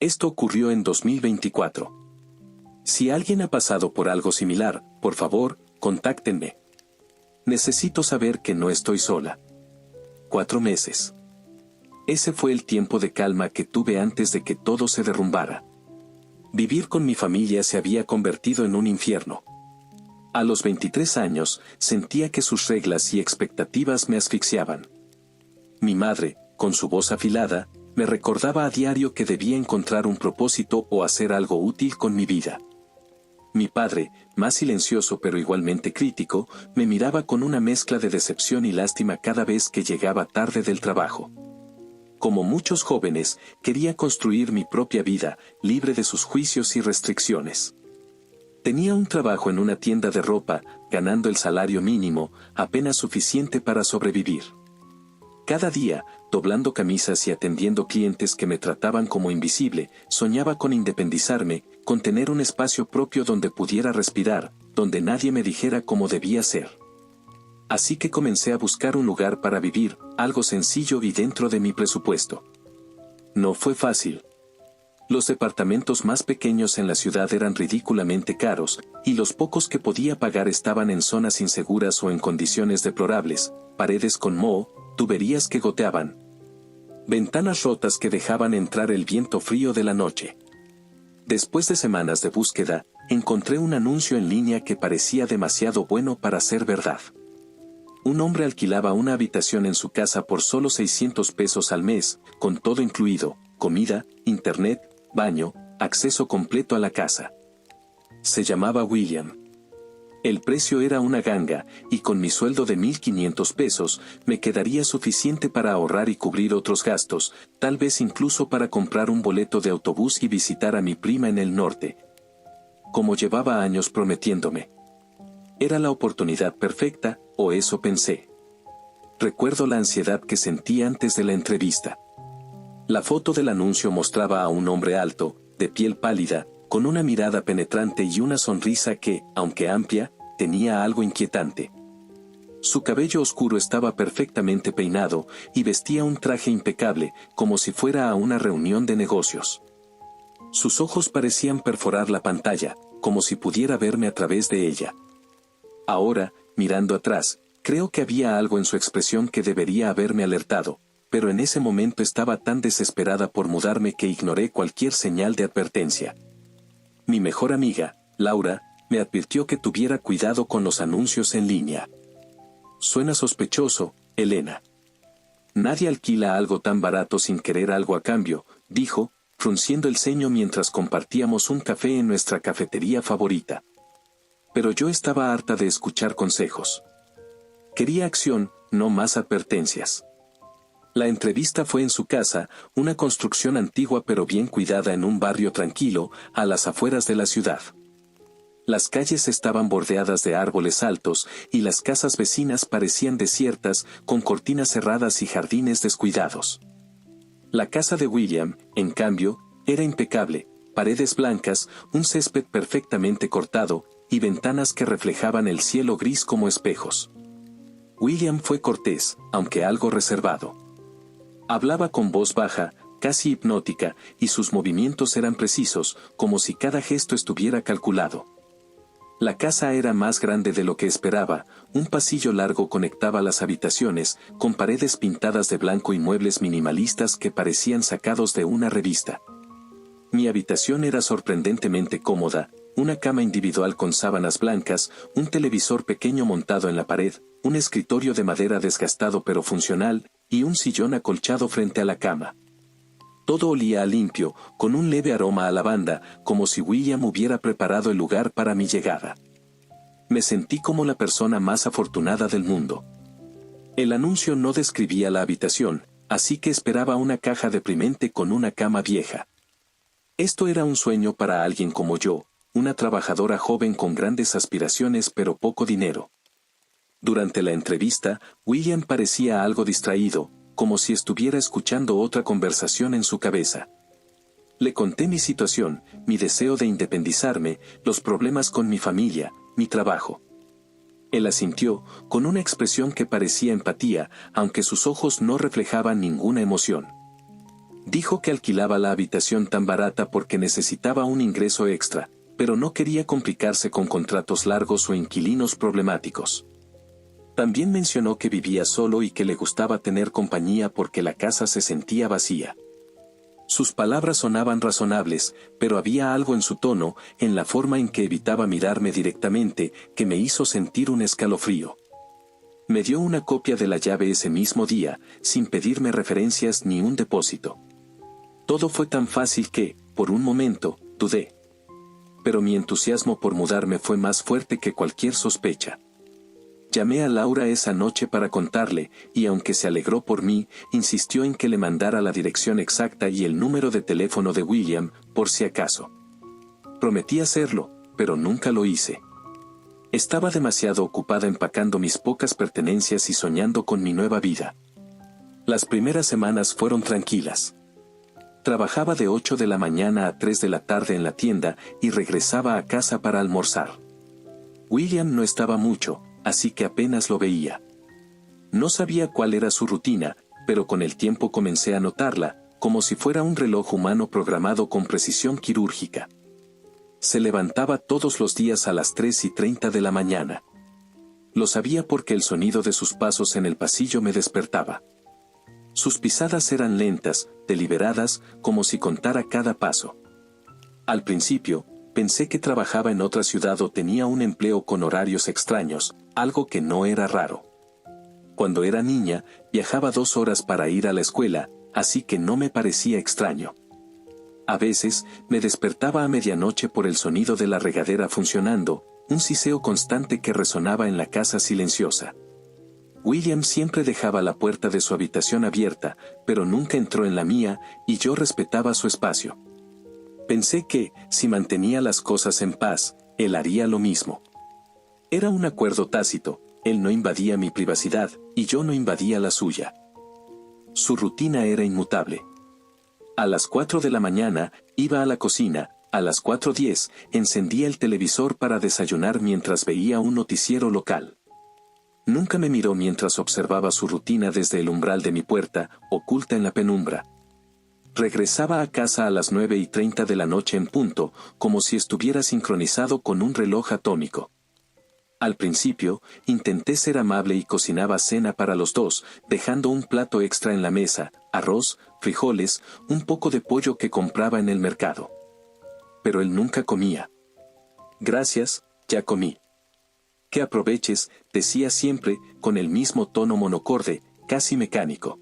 Esto ocurrió en 2024. Si alguien ha pasado por algo similar, por favor, contáctenme. Necesito saber que no estoy sola. 4 meses. Ese fue el tiempo de calma que tuve antes de que todo se derrumbara. Vivir con mi familia se había convertido en un infierno. A los 23 años, sentía que sus reglas y expectativas me asfixiaban. Mi madre, con su voz afilada, me recordaba a diario que debía encontrar un propósito o hacer algo útil con mi vida. Mi padre, más silencioso pero igualmente crítico, me miraba con una mezcla de decepción y lástima cada vez que llegaba tarde del trabajo. Como muchos jóvenes, quería construir mi propia vida, libre de sus juicios y restricciones. Tenía un trabajo en una tienda de ropa, ganando el salario mínimo, apenas suficiente para sobrevivir. Cada día, doblando camisas y atendiendo clientes que me trataban como invisible, soñaba con independizarme, con tener un espacio propio donde pudiera respirar, donde nadie me dijera cómo debía ser. Así que comencé a buscar un lugar para vivir, algo sencillo y dentro de mi presupuesto. No fue fácil. Los departamentos más pequeños en la ciudad eran ridículamente caros, y los pocos que podía pagar estaban en zonas inseguras o en condiciones deplorables, paredes con moho, tuberías que goteaban, ventanas rotas que dejaban entrar el viento frío de la noche. Después de semanas de búsqueda, encontré un anuncio en línea que parecía demasiado bueno para ser verdad. Un hombre alquilaba una habitación en su casa por solo 600 pesos al mes, con todo incluido, comida, internet, baño, acceso completo a la casa. Se llamaba William. El precio era una ganga, y con mi sueldo de 1,500 pesos, me quedaría suficiente para ahorrar y cubrir otros gastos, tal vez incluso para comprar un boleto de autobús y visitar a mi prima en el norte. Como llevaba años prometiéndome. Era la oportunidad perfecta, o eso pensé. Recuerdo la ansiedad que sentí antes de la entrevista. La foto del anuncio mostraba a un hombre alto, de piel pálida, con una mirada penetrante y una sonrisa que, aunque amplia, tenía algo inquietante. Su cabello oscuro estaba perfectamente peinado, y vestía un traje impecable, como si fuera a una reunión de negocios. Sus ojos parecían perforar la pantalla, como si pudiera verme a través de ella. Ahora, mirando atrás, creo que había algo en su expresión que debería haberme alertado, pero en ese momento estaba tan desesperada por mudarme que ignoré cualquier señal de advertencia. Mi mejor amiga, Laura, me advirtió que tuviera cuidado con los anuncios en línea. Suena sospechoso, Elena. Nadie alquila algo tan barato sin querer algo a cambio, dijo, frunciendo el ceño mientras compartíamos un café en nuestra cafetería favorita. Pero yo estaba harta de escuchar consejos. Quería acción, no más advertencias. La entrevista fue en su casa, una construcción antigua pero bien cuidada en un barrio tranquilo, a las afueras de la ciudad. Las calles estaban bordeadas de árboles altos, y las casas vecinas parecían desiertas, con cortinas cerradas y jardines descuidados. La casa de William, en cambio, era impecable, paredes blancas, un césped perfectamente cortado, y ventanas que reflejaban el cielo gris como espejos. William fue cortés, aunque algo reservado. Hablaba con voz baja, casi hipnótica, y sus movimientos eran precisos, como si cada gesto estuviera calculado. La casa era más grande de lo que esperaba, un pasillo largo conectaba las habitaciones, con paredes pintadas de blanco y muebles minimalistas que parecían sacados de una revista. Mi habitación era sorprendentemente cómoda, una cama individual con sábanas blancas, un televisor pequeño montado en la pared, un escritorio de madera desgastado pero funcional, y un sillón acolchado frente a la cama. Todo olía a limpio, con un leve aroma a lavanda, como si William hubiera preparado el lugar para mi llegada. Me sentí como la persona más afortunada del mundo. El anuncio no describía la habitación, así que esperaba una caja deprimente con una cama vieja. Esto era un sueño para alguien como yo, una trabajadora joven con grandes aspiraciones pero poco dinero. Durante la entrevista, William parecía algo distraído, como si estuviera escuchando otra conversación en su cabeza. Le conté mi situación, mi deseo de independizarme, los problemas con mi familia, mi trabajo. Él asintió, con una expresión que parecía empatía, aunque sus ojos no reflejaban ninguna emoción. Dijo que alquilaba la habitación tan barata porque necesitaba un ingreso extra, pero no quería complicarse con contratos largos o inquilinos problemáticos. También mencionó que vivía solo y que le gustaba tener compañía porque la casa se sentía vacía. Sus palabras sonaban razonables, pero había algo en su tono, en la forma en que evitaba mirarme directamente, que me hizo sentir un escalofrío. Me dio una copia de la llave ese mismo día, sin pedirme referencias ni un depósito. Todo fue tan fácil que, por un momento, dudé. Pero mi entusiasmo por mudarme fue más fuerte que cualquier sospecha. Llamé a Laura esa noche para contarle, y aunque se alegró por mí, insistió en que le mandara la dirección exacta y el número de teléfono de William, por si acaso. Prometí hacerlo, pero nunca lo hice. Estaba demasiado ocupada empacando mis pocas pertenencias y soñando con mi nueva vida. Las primeras semanas fueron tranquilas. Trabajaba de 8 de la mañana a 3 de la tarde en la tienda y regresaba a casa para almorzar. William no estaba mucho, así que apenas lo veía. No sabía cuál era su rutina, pero con el tiempo comencé a notarla, como si fuera un reloj humano programado con precisión quirúrgica. Se levantaba todos los días a las 3:30 de la mañana. Lo sabía porque el sonido de sus pasos en el pasillo me despertaba. Sus pisadas eran lentas, deliberadas, como si contara cada paso. Al principio, pensé que trabajaba en otra ciudad o tenía un empleo con horarios extraños, algo que no era raro. Cuando era niña, viajaba 2 horas para ir a la escuela, así que no me parecía extraño. A veces, me despertaba a medianoche por el sonido de la regadera funcionando, un siseo constante que resonaba en la casa silenciosa. William siempre dejaba la puerta de su habitación abierta, pero nunca entró en la mía, y yo respetaba su espacio. Pensé que, si mantenía las cosas en paz, él haría lo mismo. Era un acuerdo tácito, él no invadía mi privacidad, y yo no invadía la suya. Su rutina era inmutable. A las 4 de la mañana, iba a la cocina, a las 4:10, encendía el televisor para desayunar mientras veía un noticiero local. Nunca me miró mientras observaba su rutina desde el umbral de mi puerta, oculta en la penumbra. Regresaba a casa a las 9:30 de la noche en punto, como si estuviera sincronizado con un reloj atómico. Al principio, intenté ser amable y cocinaba cena para los dos, dejando un plato extra en la mesa, arroz, frijoles, un poco de pollo que compraba en el mercado. Pero él nunca comía. Gracias, ya comí. Que aproveches, decía siempre, con el mismo tono monocorde, casi mecánico.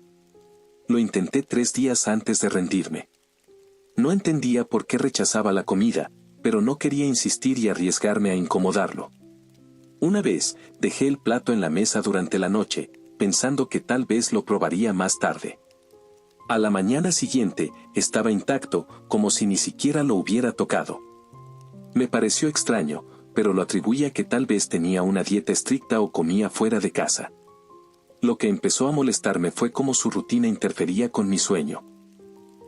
Lo intenté 3 días antes de rendirme. No entendía por qué rechazaba la comida, pero no quería insistir y arriesgarme a incomodarlo. Una vez, dejé el plato en la mesa durante la noche, pensando que tal vez lo probaría más tarde. A la mañana siguiente, estaba intacto, como si ni siquiera lo hubiera tocado. Me pareció extraño, pero lo atribuía a que tal vez tenía una dieta estricta o comía fuera de casa. Lo que empezó a molestarme fue cómo su rutina interfería con mi sueño.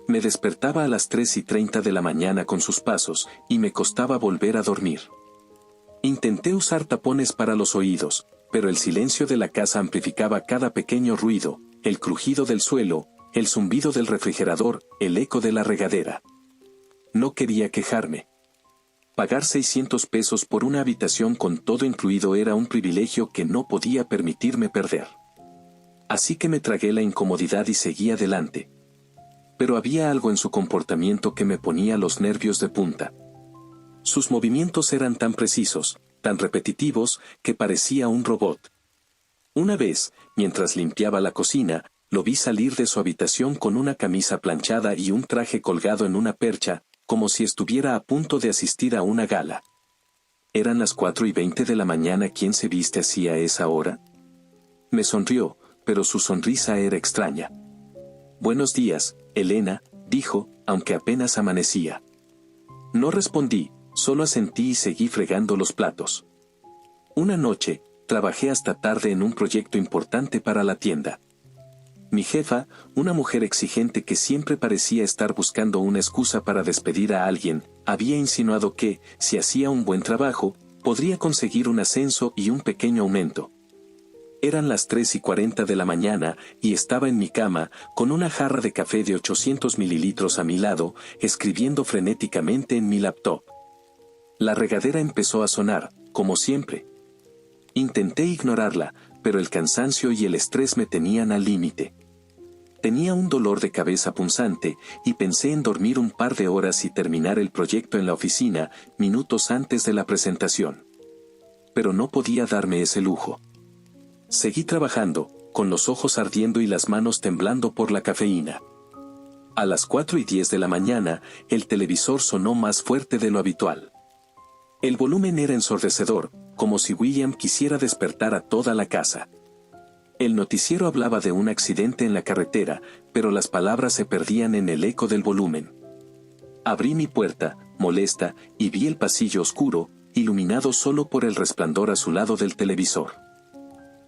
Me despertaba a las 3:30 de la mañana con sus pasos, y me costaba volver a dormir. Intenté usar tapones para los oídos, pero el silencio de la casa amplificaba cada pequeño ruido, el crujido del suelo, el zumbido del refrigerador, el eco de la regadera. No quería quejarme. Pagar 600 pesos por una habitación con todo incluido era un privilegio que no podía permitirme perder. Así que me tragué la incomodidad y seguí adelante. Pero había algo en su comportamiento que me ponía los nervios de punta. Sus movimientos eran tan precisos, tan repetitivos, que parecía un robot. Una vez, mientras limpiaba la cocina, lo vi salir de su habitación con una camisa planchada y un traje colgado en una percha, como si estuviera a punto de asistir a una gala. ¿Eran las 4:20 de la mañana? ¿Quién se viste así a esa hora? Me sonrió, pero su sonrisa era extraña. Buenos días, Elena, dijo, aunque apenas amanecía. No respondí, solo asentí y seguí fregando los platos. Una noche, trabajé hasta tarde en un proyecto importante para la tienda. Mi jefa, una mujer exigente que siempre parecía estar buscando una excusa para despedir a alguien, había insinuado que, si hacía un buen trabajo, podría conseguir un ascenso y un pequeño aumento. Eran las 3:40 de la mañana y estaba en mi cama, con una jarra de café de 800 mililitros a mi lado, escribiendo frenéticamente en mi laptop. La regadera empezó a sonar, como siempre. Intenté ignorarla, pero el cansancio y el estrés me tenían al límite. Tenía un dolor de cabeza punzante y pensé en dormir un par de horas y terminar el proyecto en la oficina, minutos antes de la presentación. Pero no podía darme ese lujo. Seguí trabajando, con los ojos ardiendo y las manos temblando por la cafeína. A las 4:10 de la mañana, el televisor sonó más fuerte de lo habitual. El volumen era ensordecedor, como si William quisiera despertar a toda la casa. El noticiero hablaba de un accidente en la carretera, pero las palabras se perdían en el eco del volumen. Abrí mi puerta, molesta, y vi el pasillo oscuro, iluminado solo por el resplandor azulado del televisor.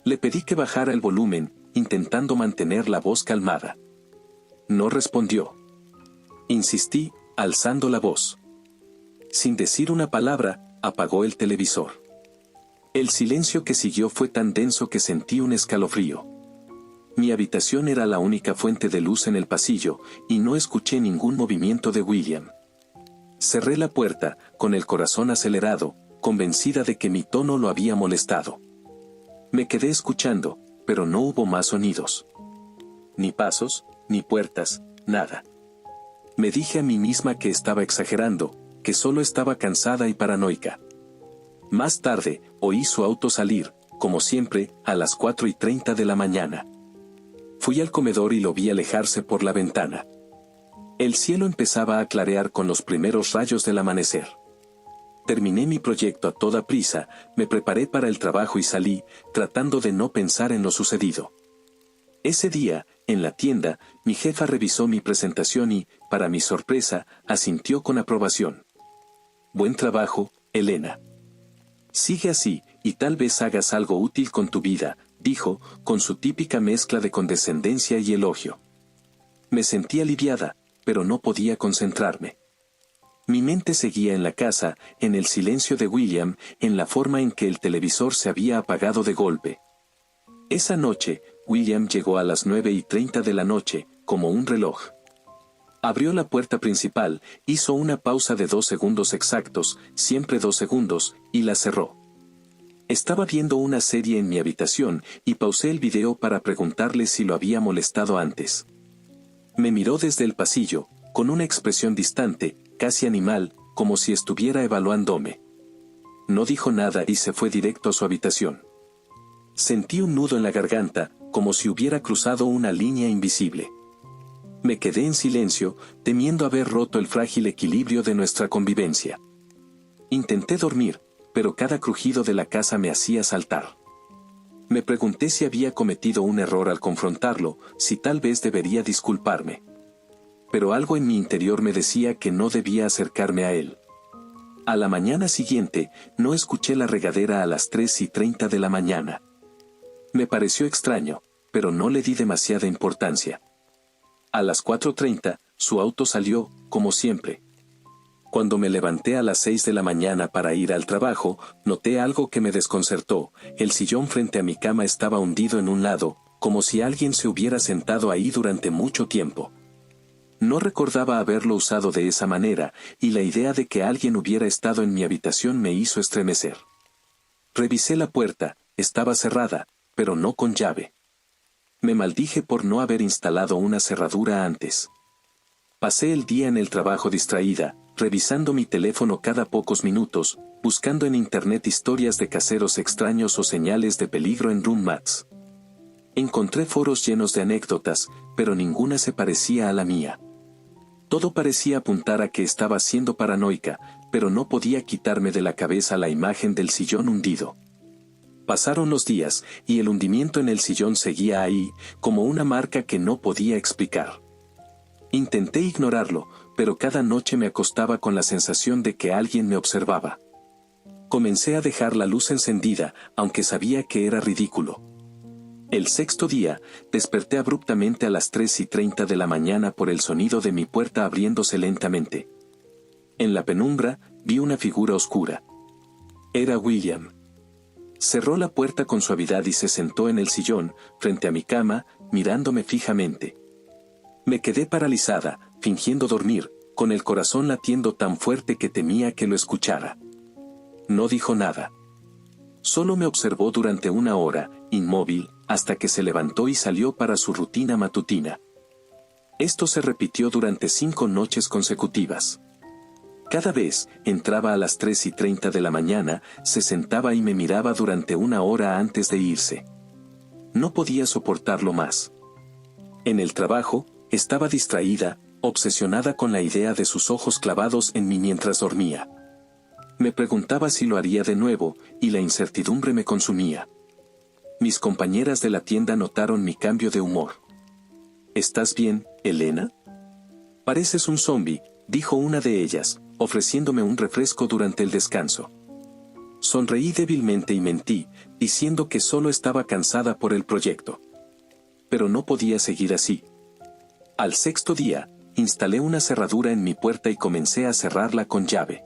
Le pedí que bajara el volumen, intentando mantener la voz calmada. No respondió. Insistí, alzando la voz. Sin decir una palabra, apagó el televisor. El silencio que siguió fue tan denso que sentí un escalofrío. Mi habitación era la única fuente de luz en el pasillo, y no escuché ningún movimiento de William. Cerré la puerta, con el corazón acelerado, convencida de que mi tono lo había molestado. Me quedé escuchando, pero no hubo más sonidos. Ni pasos, ni puertas, nada. Me dije a mí misma que estaba exagerando, que solo estaba cansada y paranoica. Más tarde, oí su auto salir, como siempre, a las 4:30 de la mañana. Fui al comedor y lo vi alejarse por la ventana. El cielo empezaba a clarear con los primeros rayos del amanecer. Terminé mi proyecto a toda prisa, me preparé para el trabajo y salí, tratando de no pensar en lo sucedido. Ese día, en la tienda, mi jefa revisó mi presentación y, para mi sorpresa, asintió con aprobación. Buen trabajo, Elena. Sigue así, y tal vez hagas algo útil con tu vida, dijo, con su típica mezcla de condescendencia y elogio. Me sentí aliviada, pero no podía concentrarme. Mi mente seguía en la casa, en el silencio de William, en la forma en que el televisor se había apagado de golpe. Esa noche, William llegó a las 9:30 de la noche, como un reloj. Abrió la puerta principal, hizo una pausa de 2 segundos exactos, siempre 2 segundos, y la cerró. Estaba viendo una serie en mi habitación, y pausé el video para preguntarle si lo había molestado antes. Me miró desde el pasillo, con una expresión distante, casi animal, como si estuviera evaluándome. No dijo nada y se fue directo a su habitación. Sentí un nudo en la garganta, como si hubiera cruzado una línea invisible. Me quedé en silencio, temiendo haber roto el frágil equilibrio de nuestra convivencia. Intenté dormir, pero cada crujido de la casa me hacía saltar. Me pregunté si había cometido un error al confrontarlo, si tal vez debería disculparme. Pero algo en mi interior me decía que no debía acercarme a él. A la mañana siguiente, no escuché la regadera a las 3:30 de la mañana. Me pareció extraño, pero no le di demasiada importancia. A las 4:30, su auto salió, como siempre. Cuando me levanté a las 6 de la mañana para ir al trabajo, noté algo que me desconcertó. El sillón frente a mi cama estaba hundido en un lado, como si alguien se hubiera sentado ahí durante mucho tiempo. No recordaba haberlo usado de esa manera, y la idea de que alguien hubiera estado en mi habitación me hizo estremecer. Revisé la puerta, estaba cerrada, pero no con llave. Me maldije por no haber instalado una cerradura antes. Pasé el día en el trabajo distraída, revisando mi teléfono cada pocos minutos, buscando en internet historias de caseros extraños o señales de peligro en Room Mats. Encontré foros llenos de anécdotas, pero ninguna se parecía a la mía. Todo parecía apuntar a que estaba siendo paranoica, pero no podía quitarme de la cabeza la imagen del sillón hundido. Pasaron los días, y el hundimiento en el sillón seguía ahí, como una marca que no podía explicar. Intenté ignorarlo, pero cada noche me acostaba con la sensación de que alguien me observaba. Comencé a dejar la luz encendida, aunque sabía que era ridículo. El sexto día, desperté abruptamente a las 3:30 de la mañana por el sonido de mi puerta abriéndose lentamente. En la penumbra, vi una figura oscura. Era William. Cerró la puerta con suavidad y se sentó en el sillón, frente a mi cama, mirándome fijamente. Me quedé paralizada, fingiendo dormir, con el corazón latiendo tan fuerte que temía que lo escuchara. No dijo nada. Solo me observó durante una hora, inmóvil, hasta que se levantó y salió para su rutina matutina. Esto se repitió durante 5 noches consecutivas. Cada vez, entraba a las 3:30 de la mañana, se sentaba y me miraba durante una hora antes de irse. No podía soportarlo más. En el trabajo, estaba distraída, obsesionada con la idea de sus ojos clavados en mí mientras dormía. Me preguntaba si lo haría de nuevo, y la incertidumbre me consumía. Mis compañeras de la tienda notaron mi cambio de humor. ¿Estás bien, Elena? Pareces un zombi, dijo una de ellas, ofreciéndome un refresco durante el descanso. Sonreí débilmente y mentí, diciendo que solo estaba cansada por el proyecto. Pero no podía seguir así. Al 6.º día, instalé una cerradura en mi puerta y comencé a cerrarla con llave.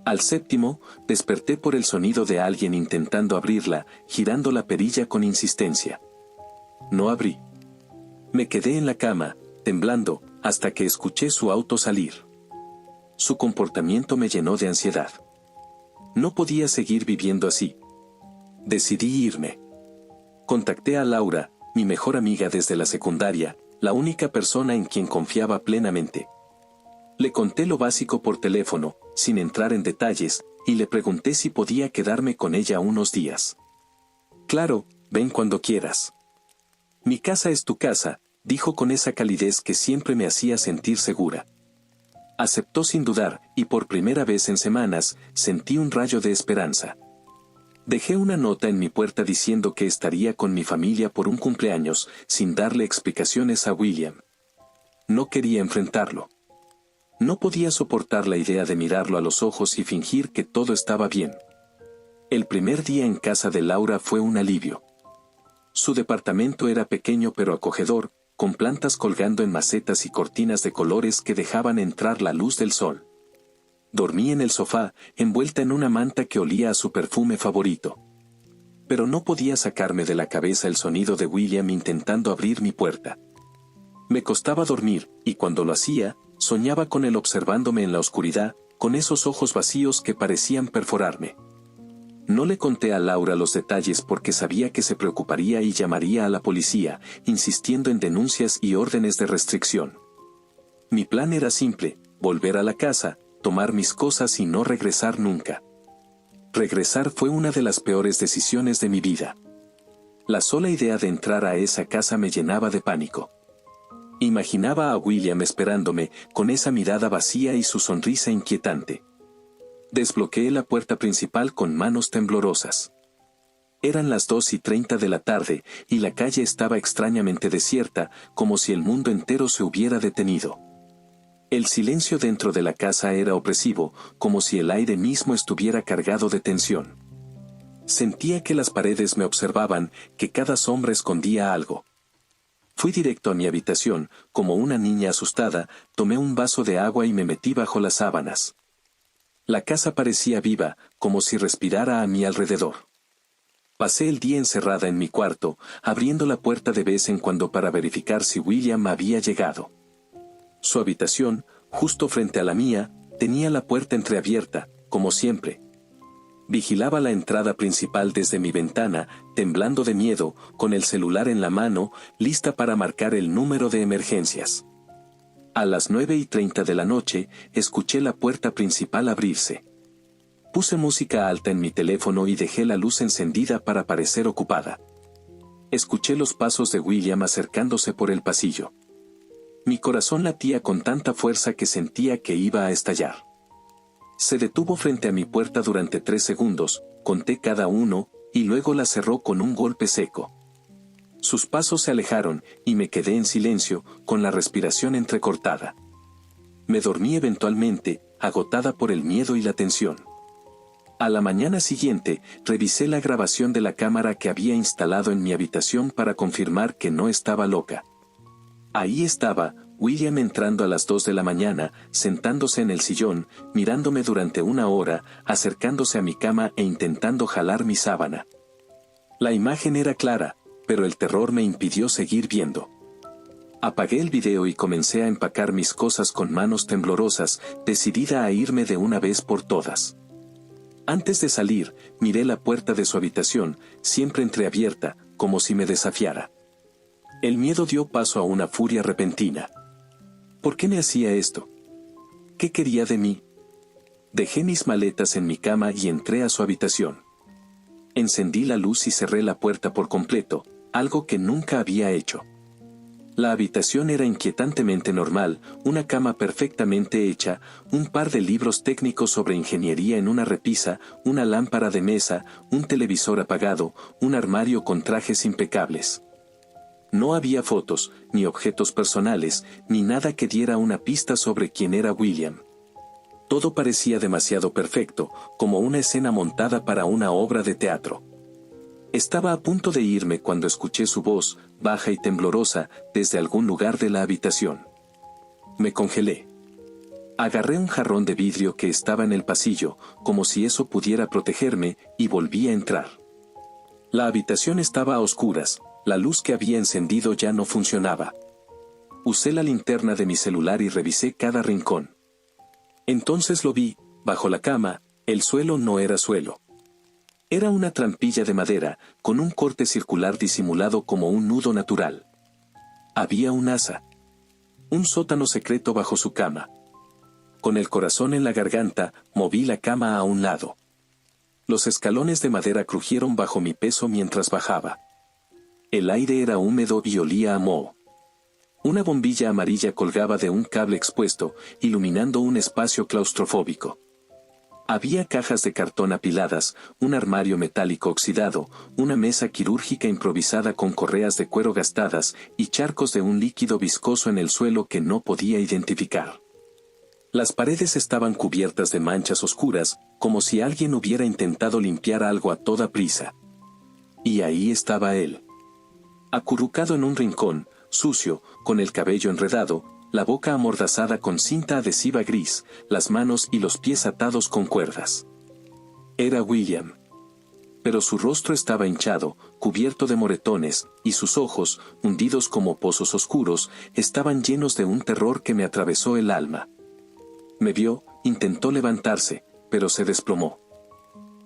Al 7.º, desperté por el sonido de alguien intentando abrirla, girando la perilla con insistencia. No abrí. Me quedé en la cama, temblando, hasta que escuché su auto salir. Su comportamiento me llenó de ansiedad. No podía seguir viviendo así. Decidí irme. Contacté a Laura, mi mejor amiga desde la secundaria, la única persona en quien confiaba plenamente. Le conté lo básico por teléfono, sin entrar en detalles, y le pregunté si podía quedarme con ella unos días. Claro, ven cuando quieras. Mi casa es tu casa, dijo con esa calidez que siempre me hacía sentir segura. Aceptó sin dudar, y por primera vez en semanas, sentí un rayo de esperanza. Dejé una nota en mi puerta diciendo que estaría con mi familia por un cumpleaños, sin darle explicaciones a William. No quería enfrentarlo. No podía soportar la idea de mirarlo a los ojos y fingir que todo estaba bien. El primer día en casa de Laura fue un alivio. Su departamento era pequeño pero acogedor, con plantas colgando en macetas y cortinas de colores que dejaban entrar la luz del sol. Dormí en el sofá, envuelta en una manta que olía a su perfume favorito. Pero no podía sacarme de la cabeza el sonido de William intentando abrir mi puerta. Me costaba dormir, y cuando lo hacía, soñaba con él observándome en la oscuridad, con esos ojos vacíos que parecían perforarme. No le conté a Laura los detalles porque sabía que se preocuparía y llamaría a la policía, insistiendo en denuncias y órdenes de restricción. Mi plan era simple: volver a la casa, tomar mis cosas y no regresar nunca. Regresar fue una de las peores decisiones de mi vida. La sola idea de entrar a esa casa me llenaba de pánico. Imaginaba a William esperándome, con esa mirada vacía y su sonrisa inquietante. Desbloqueé la puerta principal con manos temblorosas. Eran las 2:30 de la tarde, y la calle estaba extrañamente desierta, como si el mundo entero se hubiera detenido. El silencio dentro de la casa era opresivo, como si el aire mismo estuviera cargado de tensión. Sentía que las paredes me observaban, que cada sombra escondía algo. Fui directo a mi habitación, como una niña asustada, tomé un vaso de agua y me metí bajo las sábanas. La casa parecía viva, como si respirara a mi alrededor. Pasé el día encerrada en mi cuarto, abriendo la puerta de vez en cuando para verificar si William había llegado. Su habitación, justo frente a la mía, tenía la puerta entreabierta, como siempre. Vigilaba la entrada principal desde mi ventana, temblando de miedo, con el celular en la mano, lista para marcar el número de emergencias. A las 9:30 de la noche, escuché la puerta principal abrirse. Puse música alta en mi teléfono y dejé la luz encendida para parecer ocupada. Escuché los pasos de William acercándose por el pasillo. Mi corazón latía con tanta fuerza que sentía que iba a estallar. Se detuvo frente a mi puerta durante 3 segundos, conté cada uno, y luego la cerró con un golpe seco. Sus pasos se alejaron, y me quedé en silencio, con la respiración entrecortada. Me dormí eventualmente, agotada por el miedo y la tensión. A la mañana siguiente, revisé la grabación de la cámara que había instalado en mi habitación para confirmar que no estaba loca. Ahí estaba, William entrando a las 2 de la mañana, sentándose en el sillón, mirándome durante 1 hora, acercándose a mi cama e intentando jalar mi sábana. La imagen era clara, pero el terror me impidió seguir viendo. Apagué el video y comencé a empacar mis cosas con manos temblorosas, decidida a irme de una vez por todas. Antes de salir, miré la puerta de su habitación, siempre entreabierta, como si me desafiara. El miedo dio paso a una furia repentina. ¿Por qué me hacía esto? ¿Qué quería de mí? Dejé mis maletas en mi cama y entré a su habitación. Encendí la luz y cerré la puerta por completo, algo que nunca había hecho. La habitación era inquietantemente normal, una cama perfectamente hecha, un par de libros técnicos sobre ingeniería en una repisa, una lámpara de mesa, un televisor apagado, un armario con trajes impecables. No había fotos, ni objetos personales, ni nada que diera una pista sobre quién era William. Todo parecía demasiado perfecto, como una escena montada para una obra de teatro. Estaba a punto de irme cuando escuché su voz, baja y temblorosa, desde algún lugar de la habitación. Me congelé. Agarré un jarrón de vidrio que estaba en el pasillo, como si eso pudiera protegerme, y volví a entrar. La habitación estaba a oscuras, la luz que había encendido ya no funcionaba. Usé la linterna de mi celular y revisé cada rincón. Entonces lo vi, bajo la cama, el suelo no era suelo. Era una trampilla de madera, con un corte circular disimulado como un nudo natural. Había un asa. Un sótano secreto bajo su cama. Con el corazón en la garganta, moví la cama a un lado. Los escalones de madera crujieron bajo mi peso mientras bajaba. El aire era húmedo y olía a moho. Una bombilla amarilla colgaba de un cable expuesto, iluminando un espacio claustrofóbico. Había cajas de cartón apiladas, un armario metálico oxidado, una mesa quirúrgica improvisada con correas de cuero gastadas y charcos de un líquido viscoso en el suelo que no podía identificar. Las paredes estaban cubiertas de manchas oscuras, como si alguien hubiera intentado limpiar algo a toda prisa. Y ahí estaba él. Acurrucado en un rincón, sucio, con el cabello enredado, la boca amordazada con cinta adhesiva gris, las manos y los pies atados con cuerdas. Era William. Pero su rostro estaba hinchado, cubierto de moretones, y sus ojos, hundidos como pozos oscuros, estaban llenos de un terror que me atravesó el alma. Me vio, intentó levantarse, pero se desplomó.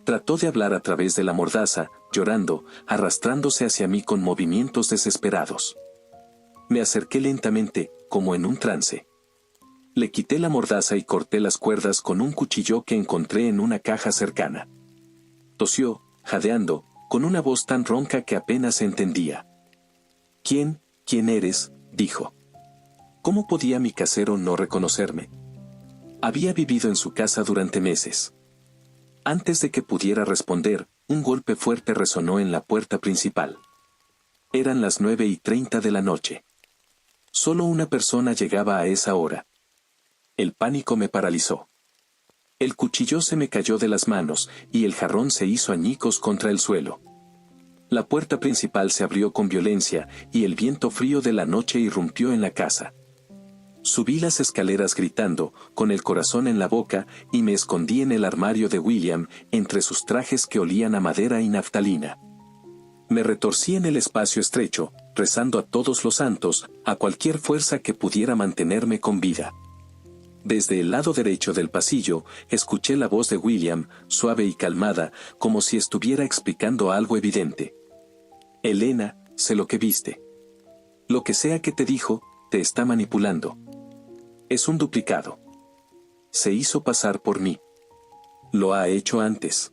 Trató de hablar a través de la mordaza, llorando, arrastrándose hacia mí con movimientos desesperados. Me acerqué lentamente, como en un trance. Le quité la mordaza y corté las cuerdas con un cuchillo que encontré en una caja cercana. Tosió, jadeando, con una voz tan ronca que apenas se entendía. ¿Quién eres?, dijo. ¿Cómo podía mi casero no reconocerme? Había vivido en su casa durante meses. Antes de que pudiera responder, un golpe fuerte resonó en la puerta principal. Eran las 9:30 de la noche. Solo una persona llegaba a esa hora. El pánico me paralizó. El cuchillo se me cayó de las manos, y el jarrón se hizo añicos contra el suelo. La puerta principal se abrió con violencia, y el viento frío de la noche irrumpió en la casa. Subí las escaleras gritando, con el corazón en la boca, y me escondí en el armario de William, entre sus trajes que olían a madera y naftalina. Me retorcí en el espacio estrecho, rezando a todos los santos, a cualquier fuerza que pudiera mantenerme con vida. Desde el lado derecho del pasillo, escuché la voz de William, suave y calmada, como si estuviera explicando algo evidente. Elena, sé lo que viste. Lo que sea que te dijo, te está manipulando. Es un duplicado. Se hizo pasar por mí. Lo ha hecho antes.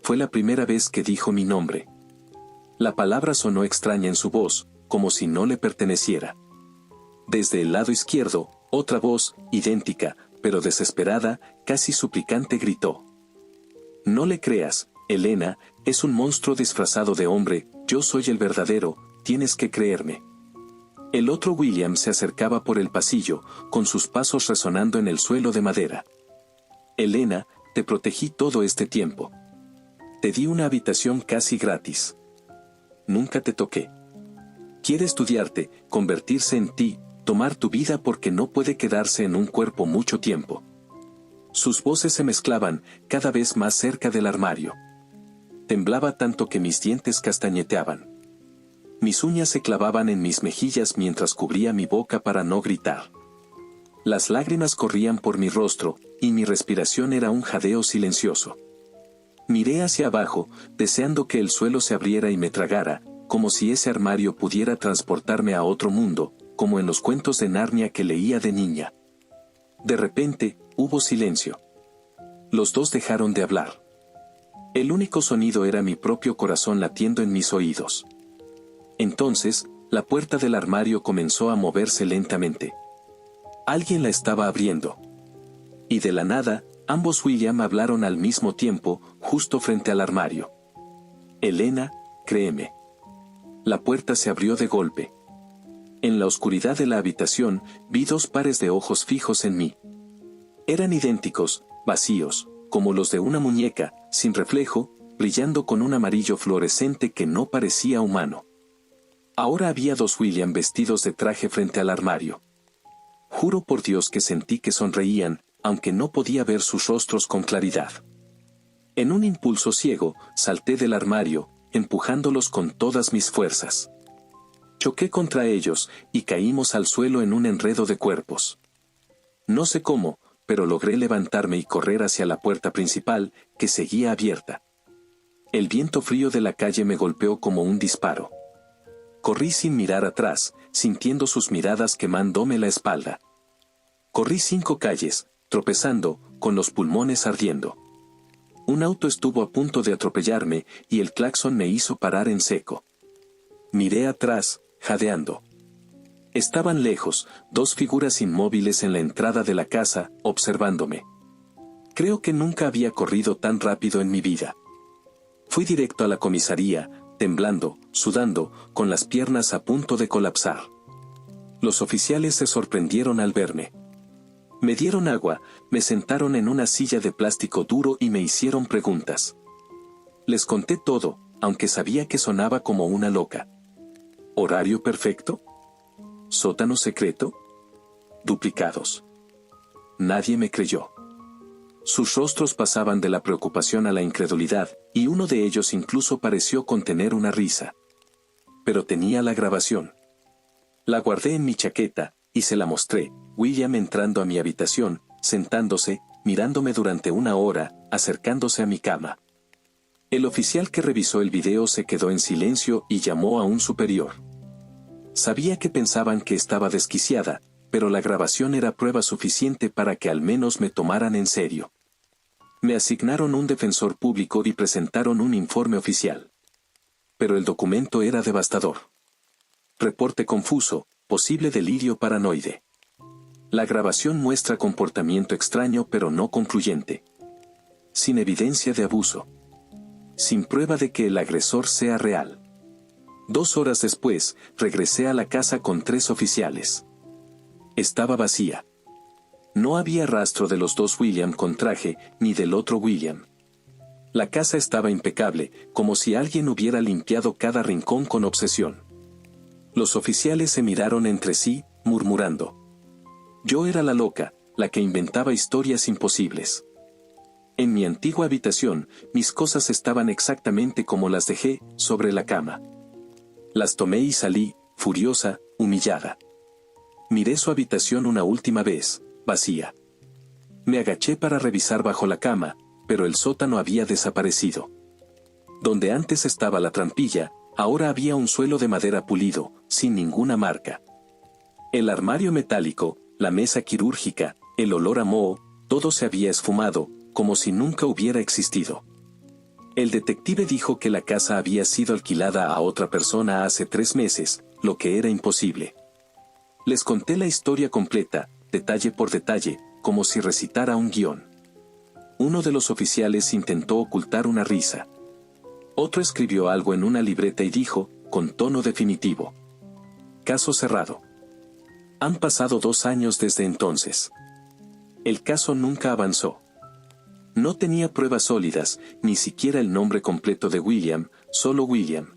Fue la primera vez que dijo mi nombre. La palabra sonó extraña en su voz, como si no le perteneciera. Desde el lado izquierdo, otra voz, idéntica, pero desesperada, casi suplicante gritó. No le creas, Elena, es un monstruo disfrazado de hombre, yo soy el verdadero, tienes que creerme. El otro William se acercaba por el pasillo, con sus pasos resonando en el suelo de madera. Elena, te protegí todo este tiempo. Te di una habitación casi gratis. Nunca te toqué. Quiere estudiarte, convertirse en ti, tomar tu vida porque no puede quedarse en un cuerpo mucho tiempo. Sus voces se mezclaban, cada vez más cerca del armario. Temblaba tanto que mis dientes castañeteaban. Mis uñas se clavaban en mis mejillas mientras cubría mi boca para no gritar. Las lágrimas corrían por mi rostro, y mi respiración era un jadeo silencioso. Miré hacia abajo, deseando que el suelo se abriera y me tragara, como si ese armario pudiera transportarme a otro mundo, como en los cuentos de Narnia que leía de niña. De repente, hubo silencio. Los dos dejaron de hablar. El único sonido era mi propio corazón latiendo en mis oídos. Entonces, la puerta del armario comenzó a moverse lentamente. Alguien la estaba abriendo. Y de la nada, ambos William hablaron al mismo tiempo, justo frente al armario. Elena, créeme. La puerta se abrió de golpe. En la oscuridad de la habitación, vi dos pares de ojos fijos en mí. Eran idénticos, vacíos, como los de una muñeca, sin reflejo, brillando con un amarillo fluorescente que no parecía humano. Ahora había dos William vestidos de traje frente al armario. Juro por Dios que sentí que sonreían, aunque no podía ver sus rostros con claridad. En un impulso ciego, salté del armario, empujándolos con todas mis fuerzas. Choqué contra ellos, y caímos al suelo en un enredo de cuerpos. No sé cómo, pero logré levantarme y correr hacia la puerta principal, que seguía abierta. El viento frío de la calle me golpeó como un disparo. Corrí sin mirar atrás, sintiendo sus miradas quemándome la espalda. Corrí 5 calles, tropezando, con los pulmones ardiendo. Un auto estuvo a punto de atropellarme, y el claxon me hizo parar en seco. Miré atrás, jadeando. Estaban lejos, 2 figuras inmóviles en la entrada de la casa, observándome. Creo que nunca había corrido tan rápido en mi vida. Fui directo a la comisaría, temblando, sudando, con las piernas a punto de colapsar. Los oficiales se sorprendieron al verme. Me dieron agua, me sentaron en una silla de plástico duro y me hicieron preguntas. Les conté todo, aunque sabía que sonaba como una loca. ¿Horario perfecto? ¿Sótano secreto? Duplicados. Nadie me creyó. Sus rostros pasaban de la preocupación a la incredulidad, y uno de ellos incluso pareció contener una risa. Pero tenía la grabación. La guardé en mi chaqueta, y se la mostré, William entrando a mi habitación, sentándose, mirándome durante 1 hora, acercándose a mi cama. El oficial que revisó el video se quedó en silencio y llamó a un superior. Sabía que pensaban que estaba desquiciada, pero la grabación era prueba suficiente para que al menos me tomaran en serio. Me asignaron un defensor público y presentaron un informe oficial. Pero el documento era devastador. Reporte confuso, posible delirio paranoide. La grabación muestra comportamiento extraño pero no concluyente. Sin evidencia de abuso. Sin prueba de que el agresor sea real. 2 horas después, regresé a la casa con 3 oficiales. Estaba vacía. No había rastro de los 2 William con traje, ni del otro William. La casa estaba impecable, como si alguien hubiera limpiado cada rincón con obsesión. Los oficiales se miraron entre sí, murmurando. Yo era la loca, la que inventaba historias imposibles. En mi antigua habitación, mis cosas estaban exactamente como las dejé, sobre la cama. Las tomé y salí, furiosa, humillada. Miré su habitación una última vez, vacía. Me agaché para revisar bajo la cama, pero el sótano había desaparecido. Donde antes estaba la trampilla, ahora había un suelo de madera pulido, sin ninguna marca. El armario metálico, la mesa quirúrgica, el olor a moho, todo se había esfumado, como si nunca hubiera existido. El detective dijo que la casa había sido alquilada a otra persona hace 3 meses, lo que era imposible. Les conté la historia completa, detalle por detalle, como si recitara un guión. Uno de los oficiales intentó ocultar una risa. Otro escribió algo en una libreta y dijo, con tono definitivo: caso cerrado. Han pasado 2 años desde entonces. El caso nunca avanzó. No tenía pruebas sólidas, ni siquiera el nombre completo de William, solo William.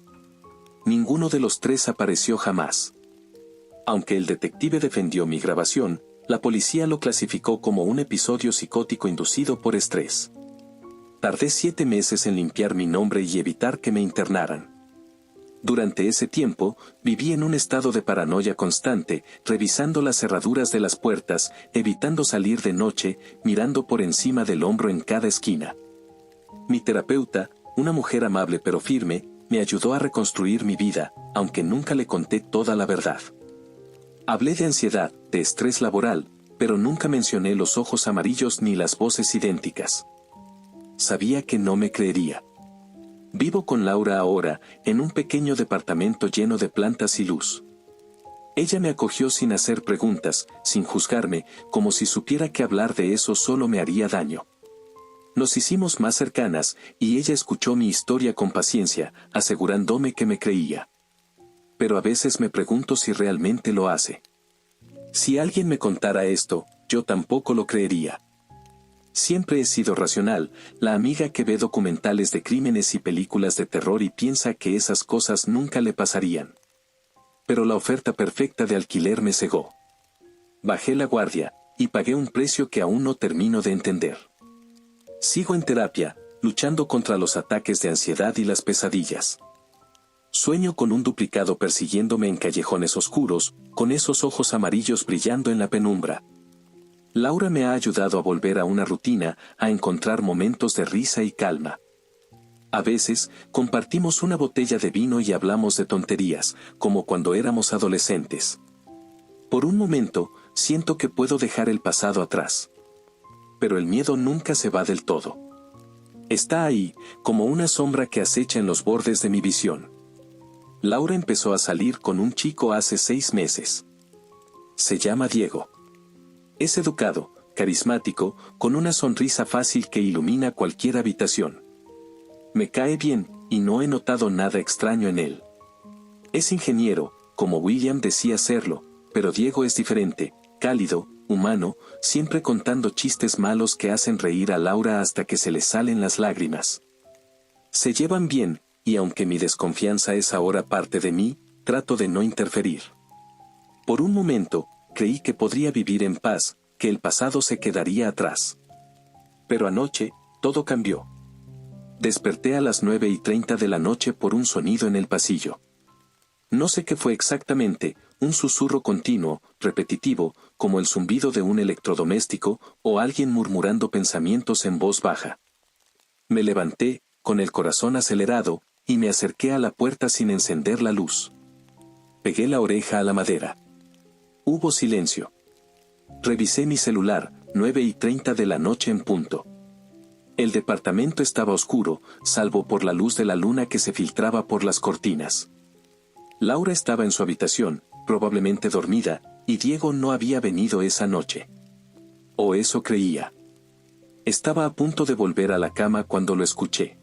Ninguno de los 3 apareció jamás. Aunque el detective defendió mi grabación, la policía lo clasificó como un episodio psicótico inducido por estrés. Tardé 7 meses en limpiar mi nombre y evitar que me internaran. Durante ese tiempo, viví en un estado de paranoia constante, revisando las cerraduras de las puertas, evitando salir de noche, mirando por encima del hombro en cada esquina. Mi terapeuta, una mujer amable pero firme, me ayudó a reconstruir mi vida, aunque nunca le conté toda la verdad. Hablé de ansiedad, de estrés laboral, pero nunca mencioné los ojos amarillos ni las voces idénticas. Sabía que no me creería. Vivo con Laura ahora, en un pequeño departamento lleno de plantas y luz. Ella me acogió sin hacer preguntas, sin juzgarme, como si supiera que hablar de eso solo me haría daño. Nos hicimos más cercanas, y ella escuchó mi historia con paciencia, asegurándome que me creía. Pero a veces me pregunto si realmente lo hace. Si alguien me contara esto, yo tampoco lo creería. Siempre he sido racional, la amiga que ve documentales de crímenes y películas de terror y piensa que esas cosas nunca le pasarían. Pero la oferta perfecta de alquiler me cegó. Bajé la guardia, y pagué un precio que aún no termino de entender. Sigo en terapia, luchando contra los ataques de ansiedad y las pesadillas. Sueño con un duplicado persiguiéndome en callejones oscuros, con esos ojos amarillos brillando en la penumbra. Laura me ha ayudado a volver a una rutina, a encontrar momentos de risa y calma. A veces, compartimos una botella de vino y hablamos de tonterías, como cuando éramos adolescentes. Por un momento, siento que puedo dejar el pasado atrás. Pero el miedo nunca se va del todo. Está ahí, como una sombra que acecha en los bordes de mi visión. Laura empezó a salir con un chico hace 6 meses. Se llama Diego. Es educado, carismático, con una sonrisa fácil que ilumina cualquier habitación. Me cae bien, y no he notado nada extraño en él. Es ingeniero, como William decía serlo, pero Diego es diferente, cálido, humano, siempre contando chistes malos que hacen reír a Laura hasta que se le salen las lágrimas. Se llevan bien, y aunque mi desconfianza es ahora parte de mí, trato de no interferir. Por un momento, creí que podría vivir en paz, que el pasado se quedaría atrás. Pero anoche, todo cambió. Desperté a las 9:30 de la noche por un sonido en el pasillo. No sé qué fue exactamente, un susurro continuo, repetitivo, como el zumbido de un electrodoméstico, o alguien murmurando pensamientos en voz baja. Me levanté, con el corazón acelerado, y me acerqué a la puerta sin encender la luz. Pegué la oreja a la madera. Hubo silencio. Revisé mi celular, 9:30 de la noche en punto. El departamento estaba oscuro, salvo por la luz de la luna que se filtraba por las cortinas. Laura estaba en su habitación, probablemente dormida, y Diego no había venido esa noche. O eso creía. Estaba a punto de volver a la cama cuando lo escuché.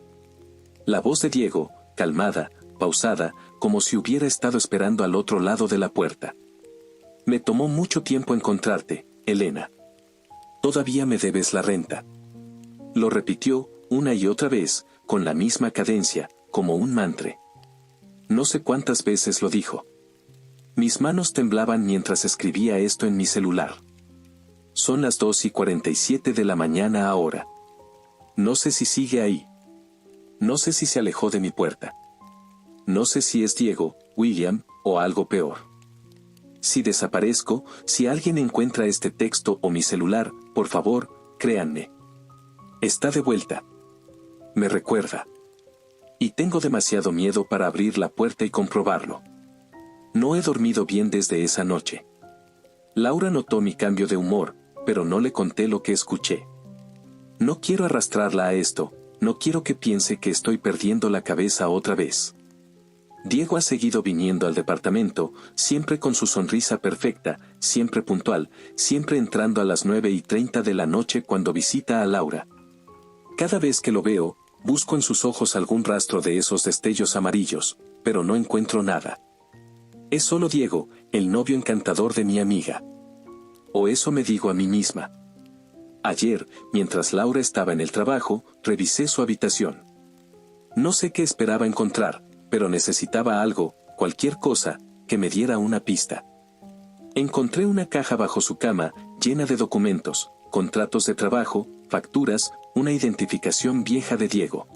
La voz de Diego, calmada, pausada, como si hubiera estado esperando al otro lado de la puerta. Me tomó mucho tiempo encontrarte, Elena. Todavía me debes la renta. Lo repitió, una y otra vez, con la misma cadencia, como un mantra. No sé cuántas veces lo dijo. Mis manos temblaban mientras escribía esto en mi celular. Son las 2:47 de la mañana ahora. No sé si sigue ahí. No sé si se alejó de mi puerta. No sé si es Diego, William, o algo peor. Si desaparezco, si alguien encuentra este texto o mi celular, por favor, créanme. Está de vuelta. Me recuerda. Y tengo demasiado miedo para abrir la puerta y comprobarlo. No he dormido bien desde esa noche. Laura notó mi cambio de humor, pero no le conté lo que escuché. No quiero arrastrarla a esto, no quiero que piense que estoy perdiendo la cabeza otra vez. Diego ha seguido viniendo al departamento, siempre con su sonrisa perfecta, siempre puntual, siempre entrando a las 9:30 de la noche cuando visita a Laura. Cada vez que lo veo, busco en sus ojos algún rastro de esos destellos amarillos, pero no encuentro nada. Es solo Diego, el novio encantador de mi amiga. O eso me digo a mí misma. Ayer, mientras Laura estaba en el trabajo, revisé su habitación. No sé qué esperaba encontrar, pero necesitaba algo, cualquier cosa, que me diera una pista. Encontré una caja bajo su cama, llena de documentos, contratos de trabajo, facturas, una identificación vieja de Diego.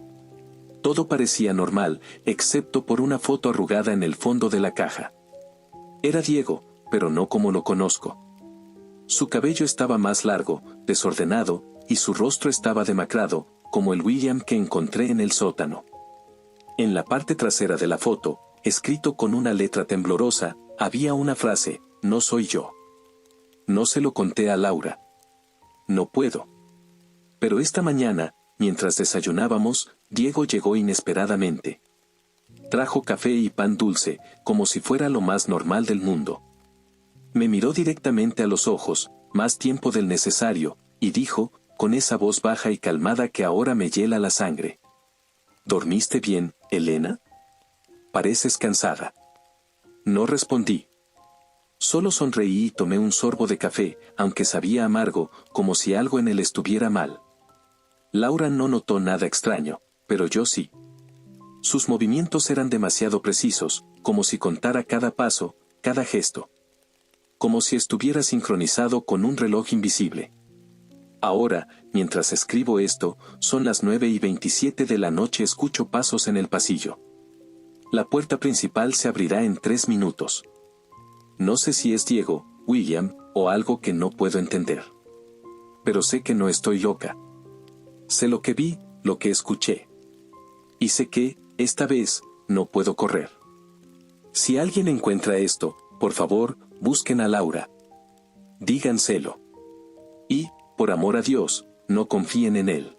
Todo parecía normal, excepto por una foto arrugada en el fondo de la caja. Era Diego, pero no como lo conozco. Su cabello estaba más largo, desordenado, y su rostro estaba demacrado, como el William que encontré en el sótano. En la parte trasera de la foto, escrito con una letra temblorosa, había una frase: no soy yo. No se lo conté a Laura. No puedo. Pero esta mañana, mientras desayunábamos, Diego llegó inesperadamente. Trajo café y pan dulce, como si fuera lo más normal del mundo. Me miró directamente a los ojos, más tiempo del necesario, y dijo, con esa voz baja y calmada que ahora me hiela la sangre: ¿dormiste bien, Elena? Pareces cansada. No respondí. Solo sonreí y tomé un sorbo de café, aunque sabía amargo, como si algo en él estuviera mal. Laura no notó nada extraño, pero yo sí. Sus movimientos eran demasiado precisos, como si contara cada paso, cada gesto. Como si estuviera sincronizado con un reloj invisible. Ahora, mientras escribo esto, son las 9:27 de la noche. Escucho pasos en el pasillo. La puerta principal se abrirá en 3 minutos. No sé si es Diego, William, o algo que no puedo entender. Pero sé que no estoy loca. Sé lo que vi, lo que escuché. Y sé que, esta vez, no puedo correr. Si alguien encuentra esto, por favor, busquen a Laura. Díganselo. Y, por amor a Dios, no confíen en él.